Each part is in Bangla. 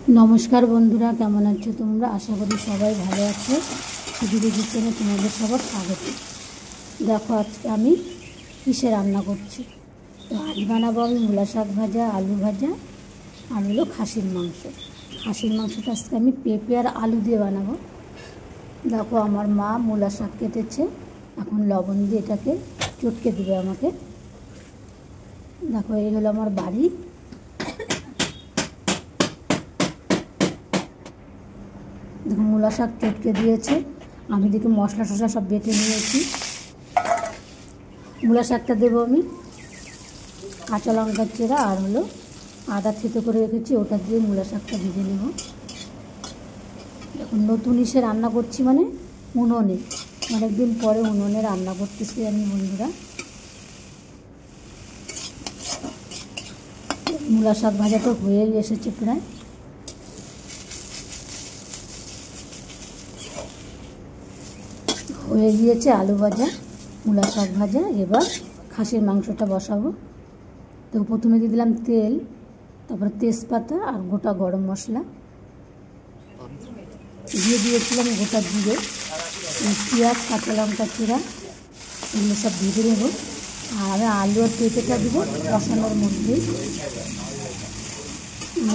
नमस्कार बंधुरा केमन आछो तोमरा आशा करी सबाई भालो आछो। सुधीर किचेने तुम्हादेर सबार स्वागत। देखो आज के आमी किसे रान्ना करछि। तो आज बानाबो आमी मूला शाक भाजा, आलू भाजा और हलो खासिर मांस। खासिर मांसटा आज के आमी पेঁপে और आलू दिए बानाबो। देखो आमार मा मूला शाक केटेছে, এখন लवण दिए एटाके चटके दिबे आमाके। देखो এই হলো আমার বাড়ি। देखो मूला शाक चटके दिए आमी देखो मशला टशला सब बेटे निয়েছি। मूला शाकटा देबो आमी काँचा लंकार चेरा और हलो आदा থেতো করে রেখেছি ওটা দিয়ে मूला शाकटा ভেজে নেব। দেখো নতুন ইসে রান্না করছি মানে উনুনে, অনেকদিন পরে উনুনে রান্না করতেছি আমি বন্ধুরা। मूला शाक भाजा तो হয়েই এসেছে প্রায়। হয়ে গিয়েছে আলু ভাজা, মূলা শাক ভাজা। এবার খাসির মাংসটা বসাবো। তো প্রথমে দিয়ে দিলাম তেল, তারপর তেজপাতা আর গোটা গরম মশলা দিয়ে দিয়েছিলাম, গোটা জিরে, পেঁয়াজ, কাঁচা লঙ্কা চিরা, এগুলো সব ভেজে নেব। আর আমি আলু আর পেঁপেটা দিব কষানোর মধ্যেই।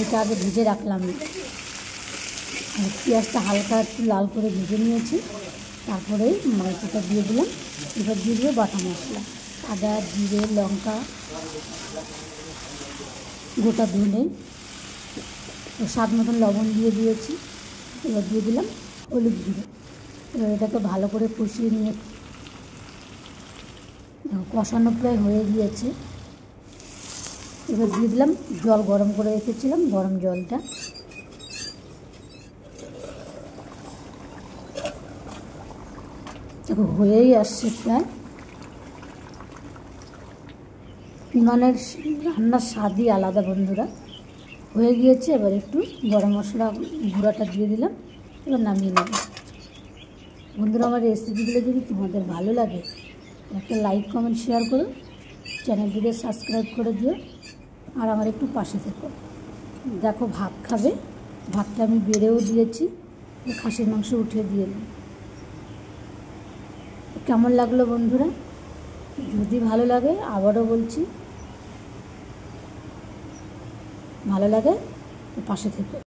এটা আগে ভেজে রাখলাম। আর পেঁয়াজটা হালকা একটু লাল করে ভেজে নিয়েছি, তারপরে মাংসটা দিয়ে দিলাম। এবার দিয়ে দেবো বাটা মশলা, আদা, জিরে, লঙ্কা, গোটা ধনে, স্বাদ মতন লবণ দিয়ে দিয়েছি। এবার দিয়ে দিলাম হলুদ গুঁড়ো। এবার এটাকে ভালো করে কষিয়ে নিয়ে কষানো প্রায় হয়ে গিয়েছে। এবার দিয়ে দিলাম জল, গরম করে রেখেছিলাম গরম জলটা। দেখো হয়েই আসছে প্রায়। উনানের রান্নার স্বাদই আলাদা বন্ধুরা। হয়ে গিয়েছে, এবার একটু গরম মশলা গুঁড়াটা দিয়ে দিলাম। এবার নামিয়ে নেব। বন্ধুরা আমার রেসিপিগুলো যদি তোমাদের ভালো লাগে একটা লাইক, কমেন্ট, শেয়ার করো, চ্যানেলটিকে সাবস্ক্রাইব করে দিও আর আমার একটু পাশে থেকো। দেখো ভাত খাবে, ভাতটা আমি বেড়েও দিয়েছি, খাসির মাংস উঠিয়ে দিয়ে দিলাম। কেমন লাগলো বন্ধুরা? যদি ভালো লাগে আবারও বলছি, ভালো লাগে পাশে থেকে।